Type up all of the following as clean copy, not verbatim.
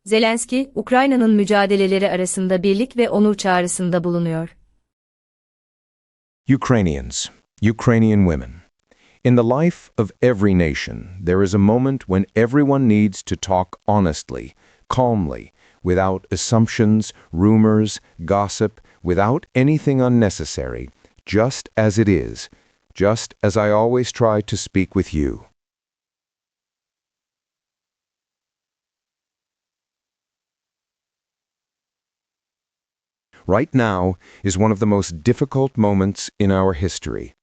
Zelensky, Ukrayna'nın mücadeleleri arasında birlik ve onur çağrısında bulunuyor. Ukrainians, Ukrainian women. In the life of every nation, there is a moment when everyone needs to talk honestly, calmly, without assumptions, rumors, gossip, without anything unnecessary, just as it is, just as I always try to speak with you. Right now is one of the most difficult moments in our history.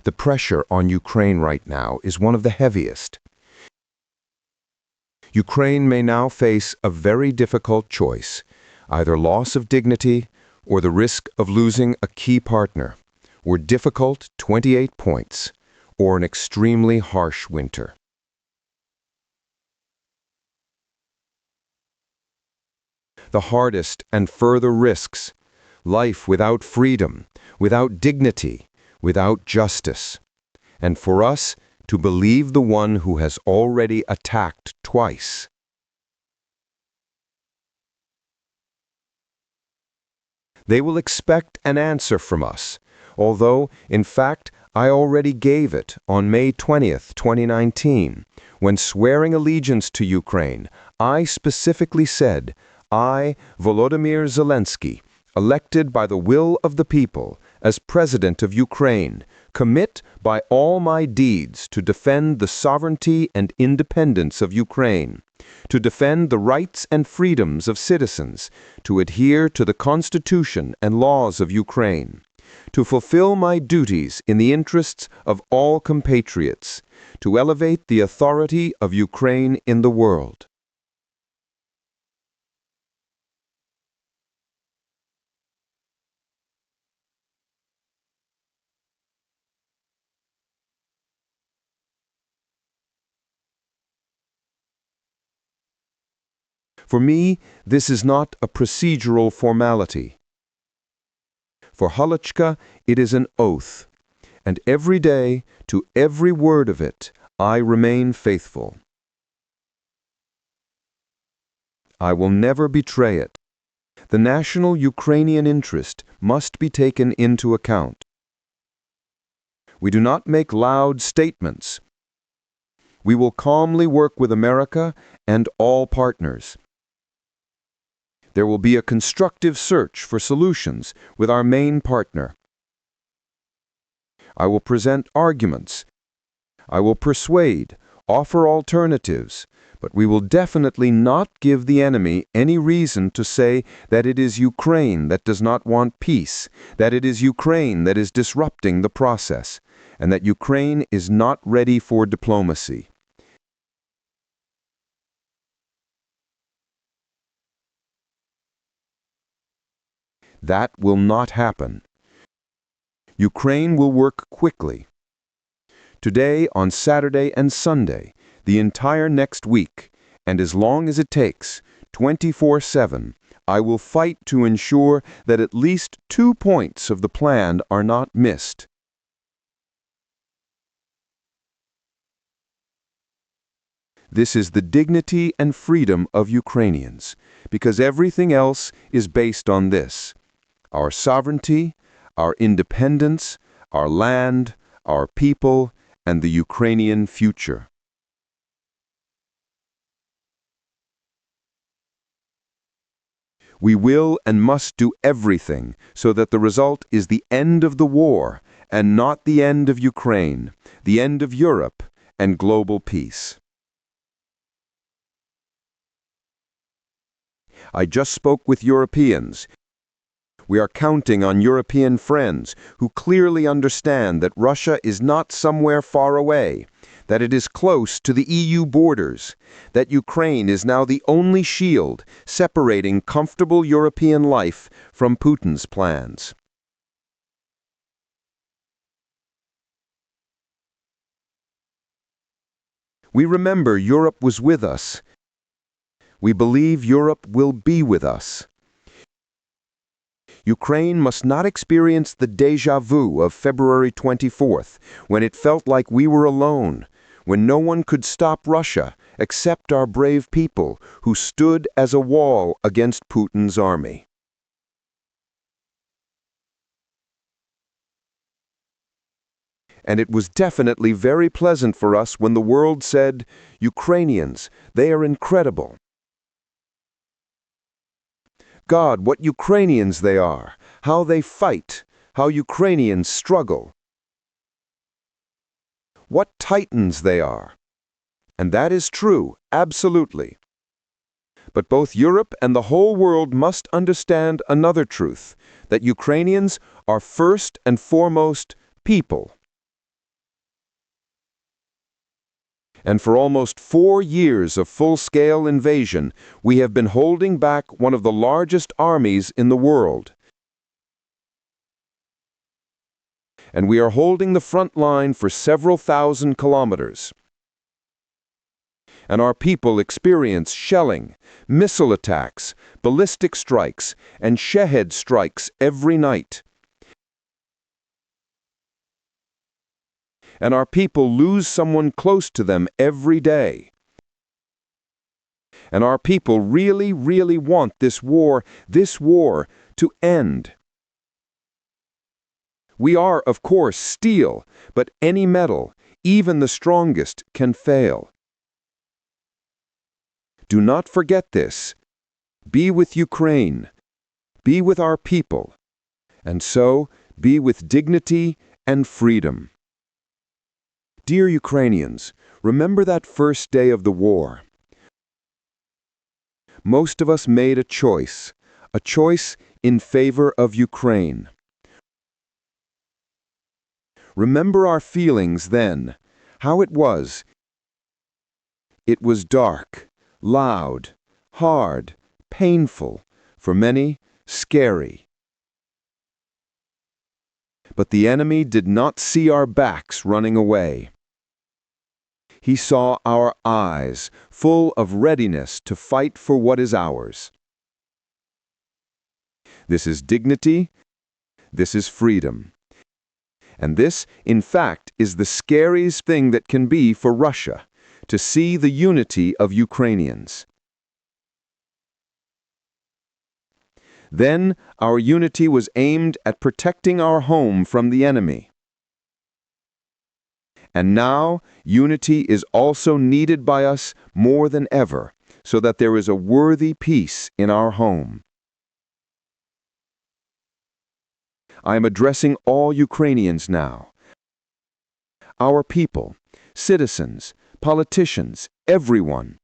The pressure on Ukraine right now is one of the heaviest. Ukraine may now face a very difficult choice, either loss of dignity or the risk of losing a key partner, or difficult 28 points, or an extremely harsh winter. The hardest and further risks, life without freedom, without dignity, without justice, and for us to believe the one who has already attacked twice. They will expect an answer from us, although, in fact, I already gave it on May 20th, 2019, when swearing allegiance to Ukraine, I specifically said, I, Volodymyr Zelensky, elected by the will of the people, as President of Ukraine, commit by all my deeds to defend the sovereignty and independence of Ukraine, to defend the rights and freedoms of citizens, to adhere to the Constitution and laws of Ukraine, to fulfill my duties in the interests of all compatriots, to elevate the authority of Ukraine in the world. For me, this is not a procedural formality. For Halachka, it is an oath, and every day, to every word of it, I remain faithful. I will never betray it. The national Ukrainian interest must be taken into account. We do not make loud statements. We will calmly work with America and all partners. There will be a constructive search for solutions with our main partner. I will present arguments. I will persuade, offer alternatives, but we will definitely not give the enemy any reason to say that it is Ukraine that does not want peace, that it is Ukraine that is disrupting the process, and that Ukraine is not ready for diplomacy. That will not happen. Ukraine will work quickly. Today, on Saturday and Sunday, the entire next week, and as long as it takes, 24/7, I will fight to ensure that at least 2 points of the plan are not missed. This is the dignity and freedom of Ukrainians, because everything else is based on this: our sovereignty, our independence, our land, our people, and the Ukrainian future. We will and must do everything so that the result is the end of the war and not the end of Ukraine, the end of Europe, and global peace. I just spoke with Europeans. We are counting on European friends who clearly understand that Russia is not somewhere far away, that it is close to the EU borders, that Ukraine is now the only shield separating comfortable European life from Putin's plans. We remember Europe was with us. We believe Europe will be with us. Ukraine must not experience the déjà vu of February 24th, when it felt like we were alone, when no one could stop Russia except our brave people who stood as a wall against Putin's army. And it was definitely very pleasant for us when the world said, "Ukrainians, they are incredible. God, what Ukrainians they are, how they fight, how Ukrainians struggle. What titans they are." And that is true, absolutely. But both Europe and the whole world must understand another truth, that Ukrainians are first and foremost people. And for almost 4 years of full-scale invasion, we have been holding back one of the largest armies in the world. And we are holding the front line for several thousand kilometers. And our people experience shelling, missile attacks, ballistic strikes, and Shahed strikes every night. And our people lose someone close to them every day. And our people really, really want this war to end. We are, of course, steel, but any metal, even the strongest, can fail. Do not forget this. Be with Ukraine. Be with our people. And so, be with dignity and freedom. Dear Ukrainians, remember that first day of the war. Most of us made a choice in favor of Ukraine. Remember our feelings then, how it was. It was dark, loud, hard, painful, for many, scary. But the enemy did not see our backs running away. He saw our eyes full of readiness to fight for what is ours. This is dignity, this is freedom. And this, in fact, is the scariest thing that can be for Russia, to see the unity of Ukrainians. Then our unity was aimed at protecting our home from the enemy. And now unity is also needed by us more than ever, so that there is a worthy peace in our home. I am addressing all Ukrainians now. Our people, citizens, politicians, everyone.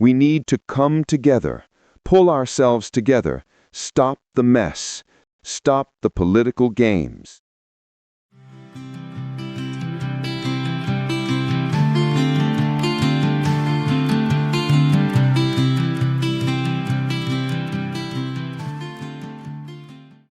We need to come together, pull ourselves together, stop the mess, stop the political games.